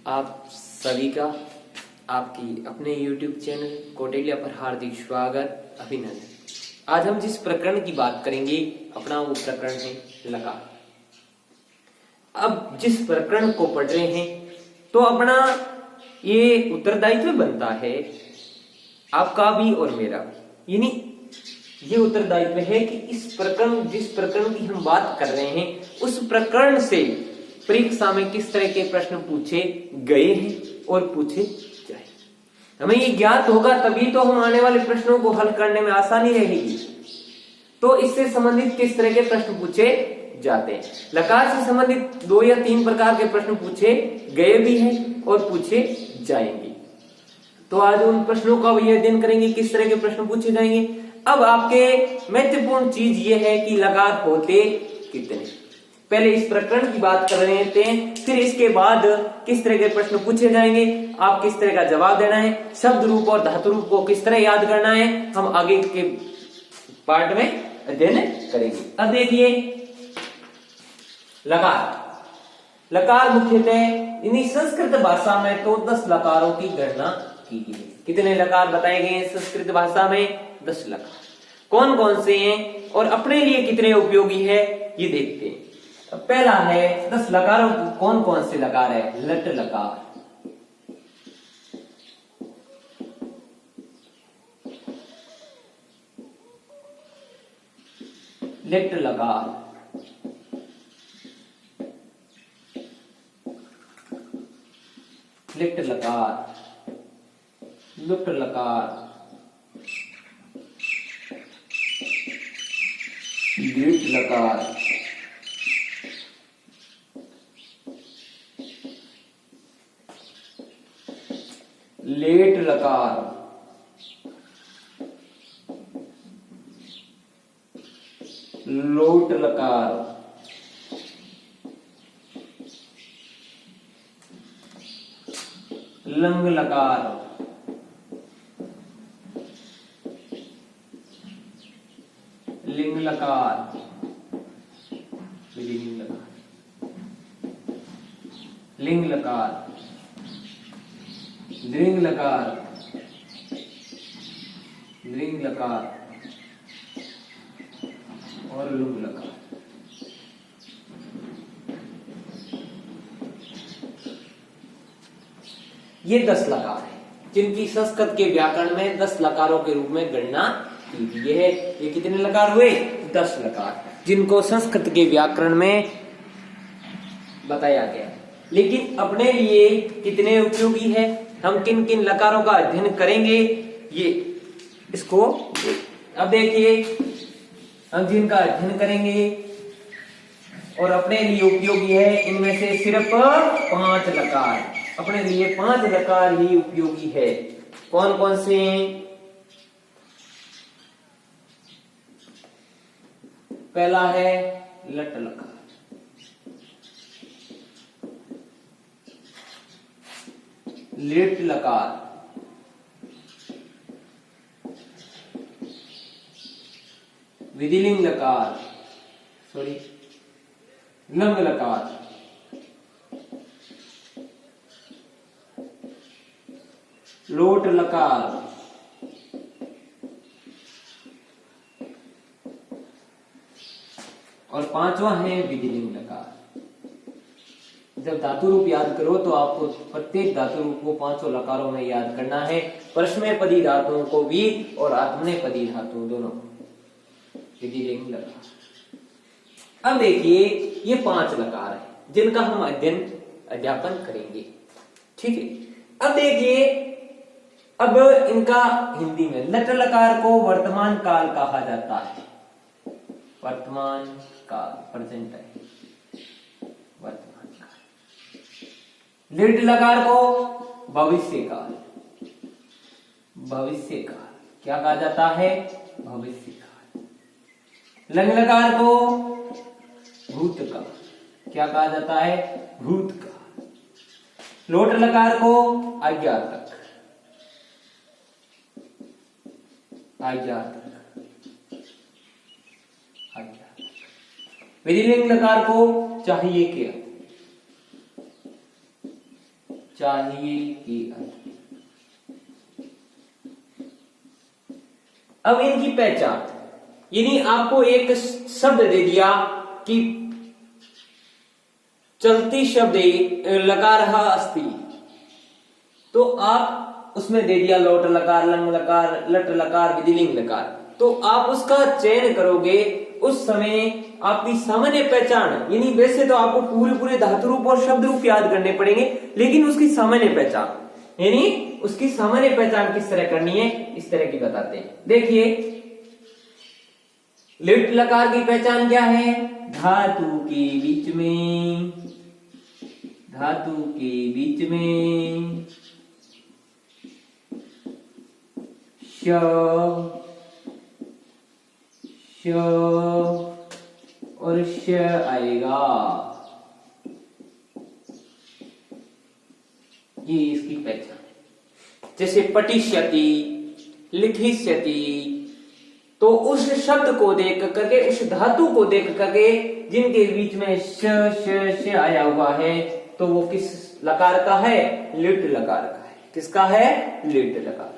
आप सभी का आपकी अपने YouTube चैनल कौटिल्य पर हार्दिक स्वागत, अभिनंदन। आज हम जिस प्रकरण की बात करेंगे अपना वो प्रकरण है लकार। अब जिस प्रकरण को पढ़ रहे हैं तो अपना ये उत्तरदायित्व बनता है आपका भी और मेरा, यानी ये उत्तरदायित्व है कि इस प्रकरण जिस प्रकरण की हम बात कर रहे हैं उस प्रकरण से परीक्षा में किस तरह के प्रश्न पूछे गए हैं और पूछे जाए। हमें ये ज्ञात होगा तभी तो हम आने वाले प्रश्नों को हल करने में आसानी रहेगी। तो इससे संबंधित किस तरह के प्रश्न पूछे जाते हैं। लकार से संबंधित 2 या 3 प्रकार के प्रश्न पूछे गए भी हैं और पूछे जाएंगे। तो आज उन प्रश्नों का भी अध्ययन करेंगे, किस तरह के प्रश्न पूछे जाएंगे। अब आपके महत्वपूर्ण चीज ये है कि लकार होते कितने। पहले इस प्रकरण की बात कर रहे थे, फिर इसके बाद किस तरह के प्रश्न पूछे जाएंगे, आप किस तरह का जवाब देना है, शब्द रूप और धातु रूप को किस तरह याद करना है, हम आगे के पार्ट में अध्ययन करेंगे। अब देखिए लकार। लकार मुख्यतः यानी संस्कृत भाषा में तो 10 लकारों की गणना की गई है। कितने लकार बताए गए हैं संस्कृत भाषा में? 10 लकार। कौन कौन से हैं और अपने लिए कितने उपयोगी है ये देखते हैं। पहला है 10 लकारों कौन कौन से लकार है? लट लकार, लिट लकार, लिट लकार, लुट लकार, लिट लकार, लेट लकार, लोट लकार, लंग लकार, लिंग लकार, लिंग लकार, लिंग लकार, दृंग लकार, दृंग लकार और लुंग लकार। ये 10 लकार है जिनकी संस्कृत के व्याकरण में 10 लकारों के रूप में गणना की गई है। ये कितने लकार हुए? 10 लकार, जिनको संस्कृत के व्याकरण में बताया गया। लेकिन अपने लिए कितने उपयोगी है, हम किन किन लकारों का अध्ययन करेंगे ये इसको अब देखिए। हम जिनका अध्ययन करेंगे और अपने लिए उपयोगी है इनमें से सिर्फ 5 लकार, अपने लिए 5 लकार ही उपयोगी है। कौन कौन से हैं? पहला है लट लकार, लिट लकार, विधिलिंग लकार, लंग लकार, लोट लकार, और 5वां है विधिलिंग लकार। जब धातु रूप याद करो तो आपको प्रत्येक धातु रूप को 5 लकारों में याद करना है, परस्मैपदी धातुओं को भी और आत्मनेपदी धातु दोनों। विधिलिंग लकार। अब देखिए ये 5 लकार है जिनका हम अध्यापन करेंगे, ठीक है। अब देखिए अब इनका हिंदी में लट लकार को वर्तमान काल कहा जाता है। वर्तमान काल, प्रेजेंट है, वर्तमान काल। लिट लकार को भविष्य काल, भविष्य काल क्या कहा जाता है? भविष्य काल। लंग लकार को भूतकाल क्या कहा जाता है? भूतकाल। लोट लकार को अज्ञातक, अज्ञातक, अज्ञातक। विधिलिंग लकार को चाहिए क्या, चाहिए के अर्थ। अब इनकी पहचान, यानी आपको एक शब्द दे दिया कि चलती शब्द लकार अस्ति, तो आप उसमें दे दिया लोट लकार, लंग लकार, लट लकार, विधिलिंग लकार, तो आप उसका चयन करोगे। उस समय आपकी सामान्य पहचान, यानी वैसे तो आपको पूरे धातु रूप और शब्द रूप याद करने पड़ेंगे, लेकिन उसकी सामान्य पहचान, यानी उसकी सामान्य पहचान किस तरह करनी है, इस तरह की बताते हैं। देखिए, लिट लकार की पहचान क्या है? धातु के बीच में, धातु के बीच में श और श आएगा, ये इसकी पहचान। जैसे पठिष्यति, लिखिष्यति, तो उस शब्द को देख करके, उस धातु को देख करके जिनके बीच में श आया हुआ है, तो वो किस लकार का है? लिट लकार का है। किसका है? लिट लकार।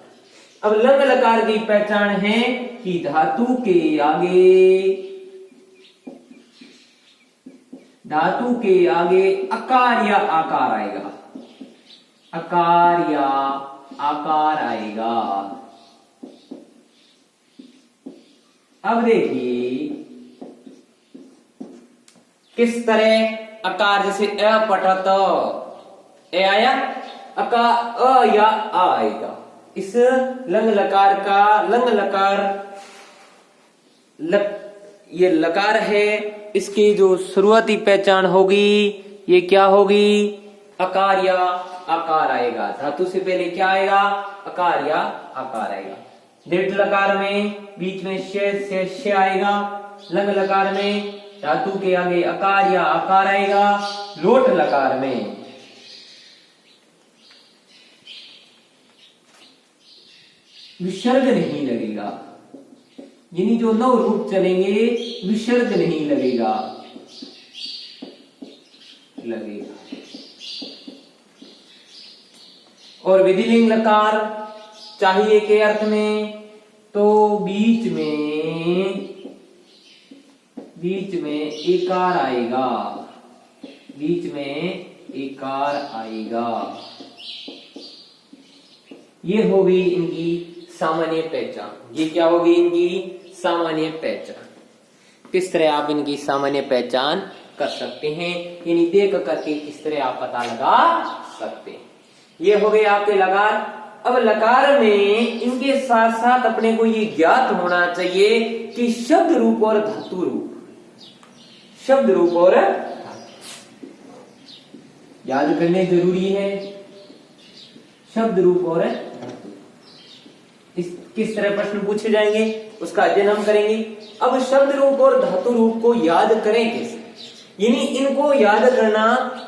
अब लंग लकार की पहचान है कि धातु के आगे, धातु के आगे अकार या आकार आएगा, अकार या आकार आएगा। अब देखिए किस तरह अकार, जैसे अपठत, ए आया, अ या आ आएगा। इस लंग लकार का, लंग लकार ये लकार है, इसकी जो शुरुआती पहचान होगी ये क्या होगी? अकार या आकार आएगा। धातु से पहले क्या आएगा? अकार या आकार आएगा। दीर्घ लकार में बीच में श आएगा। लंग लकार में धातु के आगे अकार या आकार आएगा। लोट लकार में विसर्ग नहीं लगेगा, यानी जो नौ रूप चलेंगे विसर्ग नहीं लगेगा, और विधिलिंग लकार चाहिए के अर्थ में, तो बीच में एकार आएगा, बीच में एकार आएगा। ये होगी इनकी सामान्य पहचान। ये क्या होगी? इनकी सामान्य पहचान। किस तरह आप इनकी सामान्य पहचान कर सकते हैं, यानी देख करके किस तरह आप पता लगा सकते हैं। ये हो गए आपके लकार। अब लकार में इनके साथ साथ अपने को ये ज्ञात होना चाहिए कि शब्द रूप और धातु रूप, शब्द रूप और याद करने जरूरी है। शब्द रूप और धातु, इस किस तरह प्रश्न पूछे जाएंगे उसका अध्ययन हम करेंगे। अब शब्द रूप और धातु रूप को याद करें कैसे, यानी इनको याद करना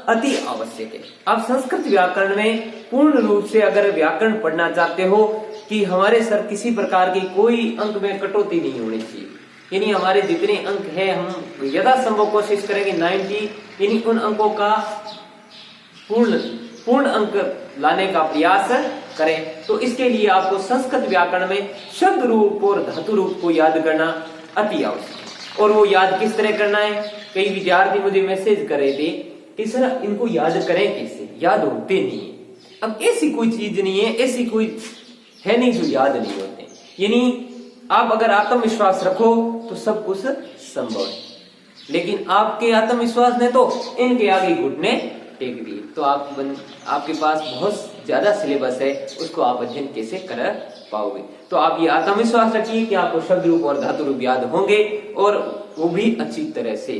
अति आवश्यक है। आप संस्कृत व्याकरण में पूर्ण रूप से अगर व्याकरण पढ़ना चाहते हो कि हमारे सर किसी प्रकार की कोई अंक में कटौती नहीं होनी चाहिए, यानी हमारे जितने अंक है हम यथासंभव कोशिश करेंगे 90, यानी उन अंकों का पूर्ण अंक लाने का प्रयास करें। तो इसके लिए आपको संस्कृत व्याकरण में शब्द रूप और धातु रूप को याद करना अति आवश्यक है। और वो याद किस तरह करना है? कई विद्यार्थी मुझे मैसेज कर रहे थे कि सर इनको याद करें कैसे, याद होते नहीं है। अब ऐसी कोई चीज नहीं है, ऐसी कोई है नहीं जो याद नहीं होते, यानी आप अगर आत्मविश्वास रखो तो सब कुछ संभव है। लेकिन आपके आत्मविश्वास ने तो इनके आगे घुटने टेक दिए, तो आपके पास बहुत ज्यादा सिलेबस है, उसको आप अध्ययन कैसे कर पाओगे। तो आप ये आत्मविश्वास रखिए कि आपको शब्द रूप और धातु रूप याद होंगे, और वो भी अच्छी तरह से।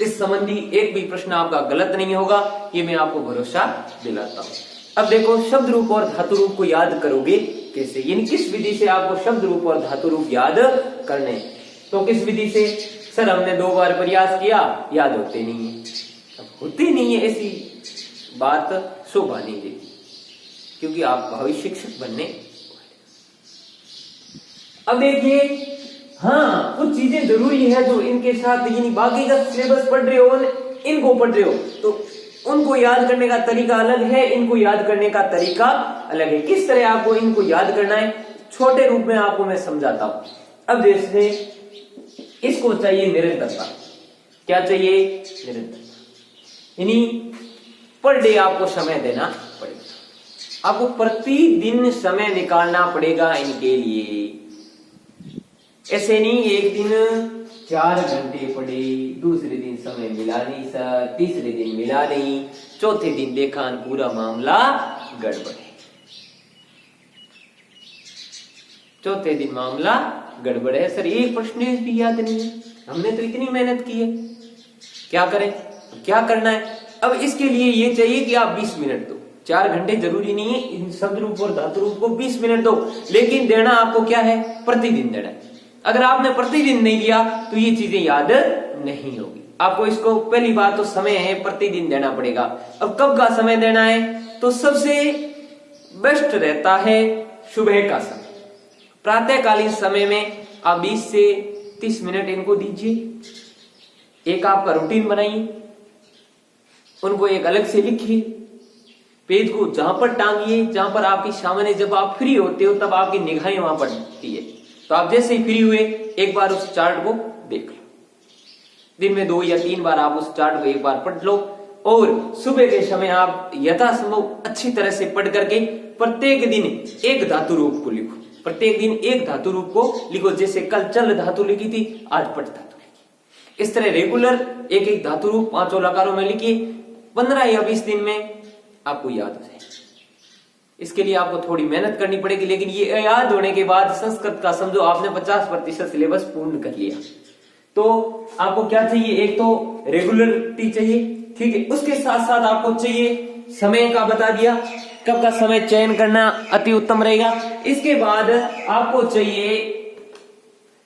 इस संबंधी एक भी प्रश्न आपका गलत नहीं होगा, ये मैं आपको भरोसा दिलाता हूँ। अब देखो शब्द रूप और धातु रूप को याद करोगे कैसे, यानी किस विधि से आपको शब्द रूप और धातु रूप याद करने। तो किस विधि से? सर हमने 2 बार प्रयास किया, याद होते नहीं है। होती नहीं है ऐसी बात शोभा नहीं देती, क्योंकि आप भविष्य शिक्षक बनने। अब देखिए, हाँ कुछ चीजें जरूरी है जो इनके साथ, यानी बाकी का सिलेबस पढ़ रहे हो, इनको पढ़ रहे हो, तो उनको याद करने का तरीका अलग है, इनको याद करने का तरीका अलग है। किस तरह आपको इनको याद करना है, छोटे रूप में आपको मैं समझाता हूं। अब जैसे इसको चाहिए निरंतरता। क्या चाहिए? निरंतरता। यानी पर डे आपको समय देना पड़ेगा, आपको प्रतिदिन समय निकालना पड़ेगा इनके लिए। ऐसे नहीं एक दिन 4 घंटे पढ़े, दूसरे दिन समय मिला नहीं सर, तीसरे दिन मिला नहीं, चौथे दिन देखा पूरा मामला गड़बड़ है, चौथे दिन मामला गड़बड़ है। सर एक प्रश्न भी याद नहीं है, हमने तो इतनी मेहनत की है, क्या करें, क्या करना है? अब इसके लिए ये चाहिए कि आप 20 मिनट दो। 4 घंटे जरूरी नहीं है, इन शब्द रूप और धातु रूप को 20 मिनट दो, लेकिन देना आपको क्या है? प्रतिदिन देना है। अगर आपने प्रतिदिन नहीं दिया तो ये चीजें याद नहीं होगी आपको। इसको पहली बात तो समय है, प्रतिदिन देना पड़ेगा। अब कब का समय देना है? तो सबसे बेस्ट रहता है सुबह का समय, प्रातःकालीन समय में आप 20 से 30 मिनट इनको दीजिए। एक आपका रूटीन बनाइए, उनको एक अलग से लिखिए, पेज को जहां पर टांगिए जहां पर आपकी सामने, जब आप फ्री होते हो तब आपकी निगाहें वहां पड़ती है, तो आप जैसे ही फ्री हुए एक बार उस चार्ट को देख लो। दिन में 2 या 3 बार आप उस चार्ट को एक बार पढ़ लो, और सुबह के समय आप यथासंभव अच्छी तरह से पढ़ करके प्रत्येक दिन एक धातु रूप को लिखो। प्रत्येक दिन एक धातु रूप को लिखो, जैसे कल चल धातु लिखी थी, आज पट धातु लिखी। इस तरह रेगुलर एक एक धातु रूप 5 लकारों में लिखिए। 15 या 20 दिन में आपको याद हो जाए। इसके लिए आपको थोड़ी मेहनत करनी पड़ेगी, लेकिन ये याद होने के बाद संस्कृत का समझो आपने 50% सिलेबस पूर्ण कर लिया। तो आपको क्या चाहिए? एक तो रेगुलरिटी चाहिए, ठीक है। उसके साथ साथ आपको चाहिए समय का, बता दिया कब का समय चयन करना अति उत्तम रहेगा। इसके बाद आपको चाहिए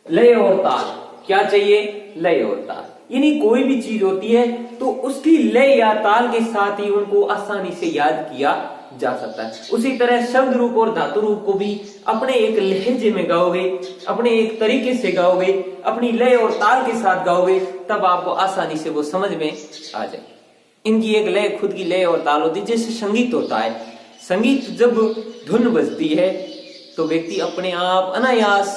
लय और ताल। क्या चाहिए? लय और ताल। यानी कोई भी चीज होती है तो उसकी लय या ताल के साथ ही उनको आसानी से याद किया जा सकता है। उसी तरह शब्द रूप और धातु रूप को भी अपने एक लहजे में गाओगे, अपने एक तरीके से गाओगे, अपनी लय और ताल के साथ गाओगे, तब आपको आसानी से वो समझ में आ जाए। इनकी एक लय, खुद की लय और ताल होती है। जैसे संगीत होता है, संगीत जब धुन बजती है तो व्यक्ति अपने आप अनायास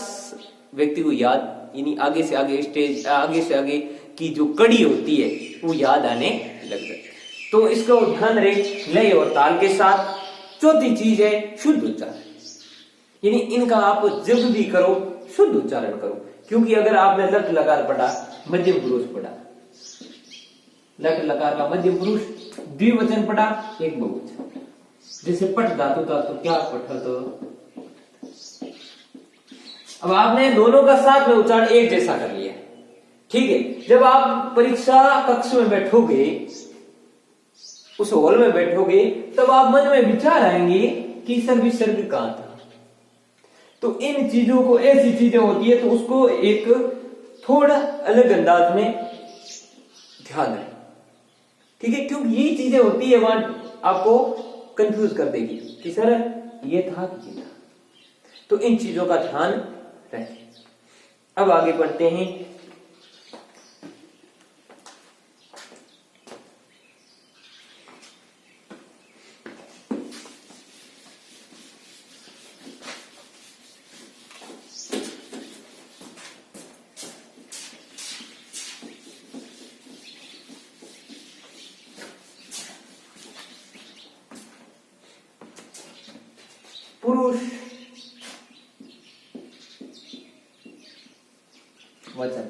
व्यक्ति को याद, यानी आगे से आगे स्टेज, आगे से आगे की जो कड़ी होती है वो याद आने लग जाती है। तो इसको ध्यान रहे लय और ताल के साथ। चौथी चीज है शुद्ध उच्चारण, यानी इनका आप जब भी करो शुद्ध उच्चारण करो। क्योंकि अगर आपने लट लकार पढ़ा, मध्यम पुरुष पढ़ा, लट लकार का मध्यम पुरुष, द्विवचन पढ़ा, एक बहुवचन, जैसे पट धातु था तो क्या पठ, तो अब आपने दोनों का साथ में उच्चारण एक जैसा कर लिया, ठीक है। जब आप परीक्षा कक्ष में बैठोगे, उस हॉल में बैठोगे, तब आप मन में विचार आएंगे कि सर विसर्ग कहां था। तो इन चीजों को, ऐसी चीजें होती है तो उसको एक थोड़ा अलग अंदाज में ध्यान रखें, ठीक है। क्योंकि ये चीजें होती है वहां आपको कंफ्यूज कर देगी कि सर ये था कि ये था। तो इन चीजों का ध्यान रखें। अब आगे बढ़ते हैं। पुरुष वचन।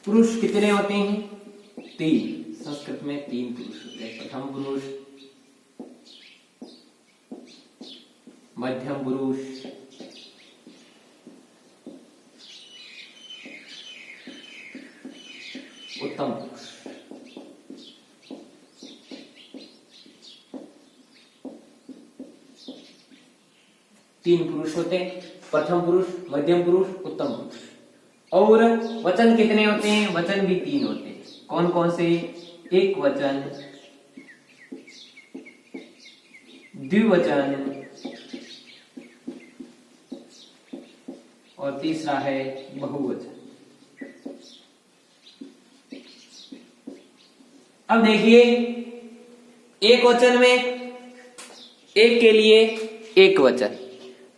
पुरुष कितने होते हैं? 3। संस्कृत में 3 पुरुष होते हैं। प्रथम पुरुष, मध्यम पुरुष, उत्तम पुरुष। तीन पुरुष होते हैं, प्रथम पुरुष, मध्यम पुरुष, उत्तम पुरुष। और वचन कितने होते हैं? वचन भी 3 होते हैं। कौन कौन से? एक वचन, द्विवचन और तीसरा है बहुवचन। अब देखिए, एक वचन में एक के लिए एक वचन,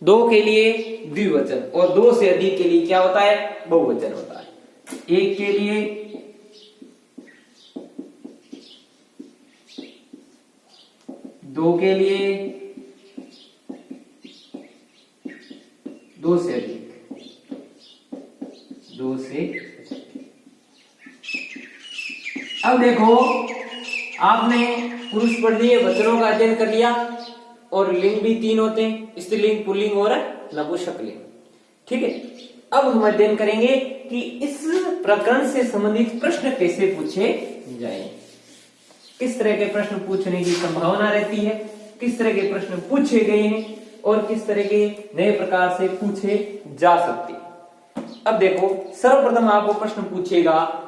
दो के लिए द्विवचन और दो से अधिक के लिए क्या होता है? बहुवचन होता है। एक के लिए दो के लिए दो से अधिक, दो से। अब देखो, आपने पुरुष पढ़नीय वचनों का अध्ययन कर लिया और लिंग भी तीन होते हैं, स्त्रीलिंग, पुल्लिंग और नपुंसकलिंग। ठीक है, अब हम अध्ययन करेंगे कि इस प्रकरण से संबंधित प्रश्न कैसे पूछे जाएं, किस तरह के प्रश्न पूछने की संभावना रहती है, किस तरह के प्रश्न पूछे गए हैं और किस तरह के नए प्रकार से पूछे जा सकते हैं। अब देखो, सर्वप्रथम आपको प्रश्न पूछेगा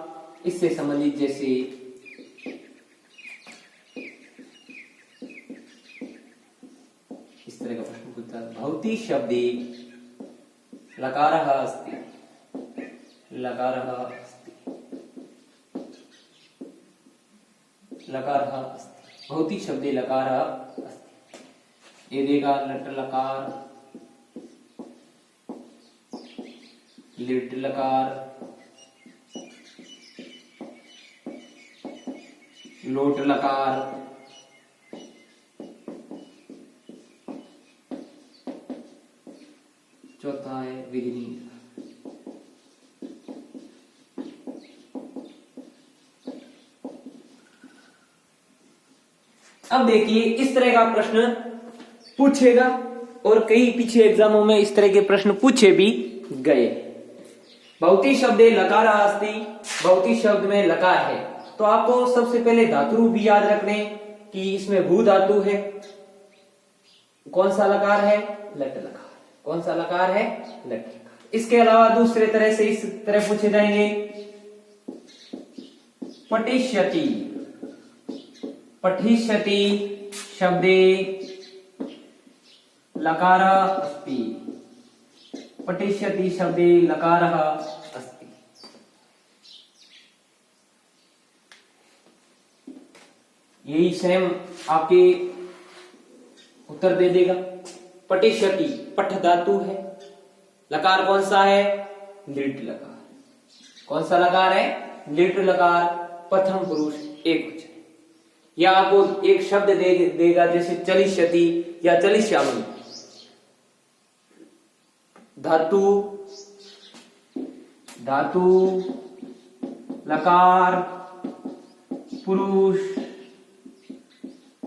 इससे संबंधित, जैसे इस तरह का प्रश्न पूछता है, भवती शब्दे लकारः अस्ति, लकारः अस्ति, लकारः अस्ति, भवती शब्दे लकारः अस्ति। ये देगा लट लकार, लिट लकार, लोट लकार, चौथा है विधिलिंग। अब देखिए, इस तरह का प्रश्न पूछेगा और कई पीछे एग्जामों में इस तरह के प्रश्न पूछे भी गए। भवती शब्दे लकार अस्ति, भवती शब्द में लकार है, तो आपको सबसे पहले धातु रूप भी याद रखने कि इसमें भू धातु है। कौन सा लकार है? लट लकार। कौन सा लकार है? लट लकार। इसके अलावा दूसरे तरह से इस तरह पूछे जाएंगे, पठिष्यति, पठिष्यति शब्दे लकारः अस्ति, पठिष्यति शब्दे लकारः अस्ति। यही सेम आपके उत्तर दे देगा। पठिष्यति पठ धातु है, लकार कौन सा है? लिट लकार। कौन सा लकार है? लिट लकार, प्रथम पुरुष एक वचन। या आपको एक शब्द देगा जैसे चलिष्यति या चलिष्यामि, धातु, धातु, लकार, पुरुष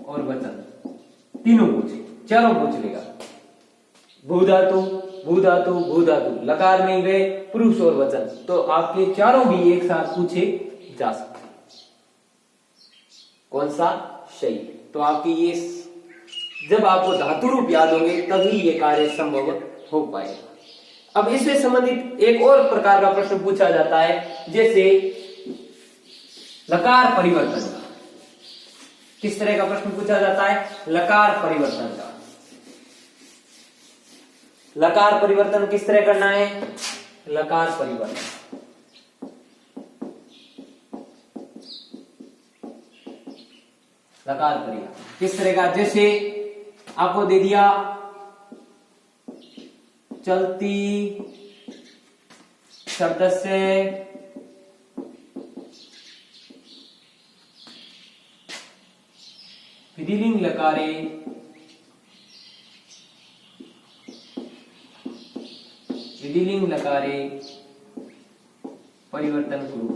और वचन, तीनों पूछे, चारों पूछ लेगा। भू धातु, भू धातु, भू धातु, लकार में गए पुरुष और वचन, तो आपके चारों भी एक साथ पूछे जा सकते हैं। कौन सा? सही। तो आपकी ये, जब आपको धातु रूप याद होंगे तभी ये कार्य संभव हो पाएगा। अब इससे संबंधित एक और प्रकार का प्रश्न पूछा जाता है, जैसे लकार परिवर्तन का। किस तरह का प्रश्न पूछा जाता है? लकार परिवर्तन का। लकार परिवर्तन किस तरह करना है? लकार परिवर्तन, लकार परिवर्तन किस तरह का? जैसे आपको दे दिया चलती शब्द से विधिलिंग लकारे विधिलिंग लकारे परिवर्तन कुरु,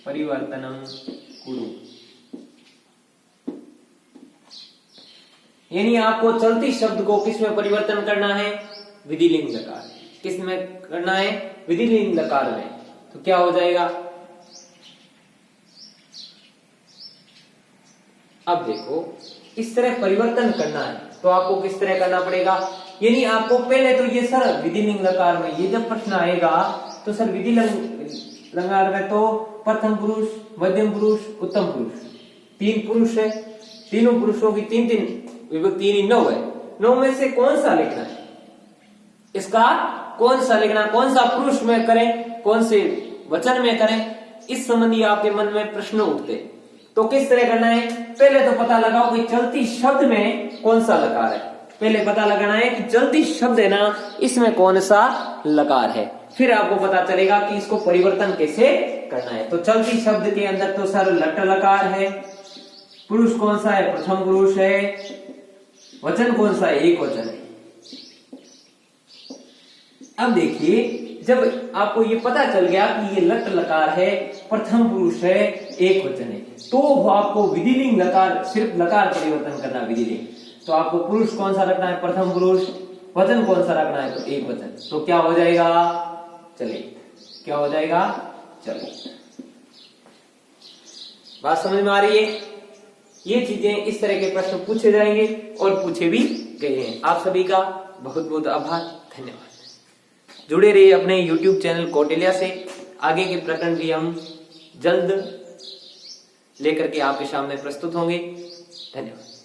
परिवर्तनम कुरु। यानी आपको चलती शब्द को किस में परिवर्तन करना है? विधिलिंग लकार। किस में करना है? विधिलिंग लकार में। तो क्या हो जाएगा? अब देखो, इस तरह परिवर्तन करना है तो आपको किस तरह करना पड़ेगा? यानी आपको पहले तो ये सर विधिलिंग लकार में ये जब प्रश्न आएगा तो सर विधिलिंग लकार में तो प्रथम पुरुष, मध्यम पुरुष, उत्तम पुरुष, तीन पुरुष है, तीनों पुरुषों की तीन तीन विभक्ति 9 है। 9 में से कौन सा लिखना है? इसका कौन सा लिखना, कौन सा पुरुष में करें, कौन से वचन में करें, इस संबंधी आपके मन में प्रश्न उठते तो किस तरह करना है? पहले तो पता लगाओ कि चलती शब्द में कौन सा लकार है। पहले पता लगाना है कि चलती शब्द है ना, इसमें कौन सा लकार है, फिर आपको पता चलेगा कि इसको परिवर्तन कैसे करना है। तो चलती शब्द के अंदर तो सर लट लकार है, पुरुष कौन सा है? प्रथम पुरुष है, वचन कौन सा है? एक वचन है। अब देखिए, जब आपको ये पता चल गया कि ये लट लकार है, प्रथम पुरुष है, एक वचन है, तो आपको विधिलिंग लकार, सिर्फ लकार परिवर्तन करना विधिलिंग। तो आपको पुरुष कौन सा रखना है? प्रथम पुरुष। वचन कौन सा रखना है? तो एक वचन। तो क्या हो जाएगा? चलिए, क्या हो जाएगा? चलिए, बात समझ में आ रही है? ये चीजें, इस तरह के प्रश्न पूछे जाएंगे और पूछे भी गए हैं। आप सभी का बहुत बहुत आभार, धन्यवाद। जुड़े रहिए अपने YouTube चैनल कौटिल्या से। आगे के प्रकरण भी हम जल्द लेकर के आपके सामने प्रस्तुत होंगे। धन्यवाद।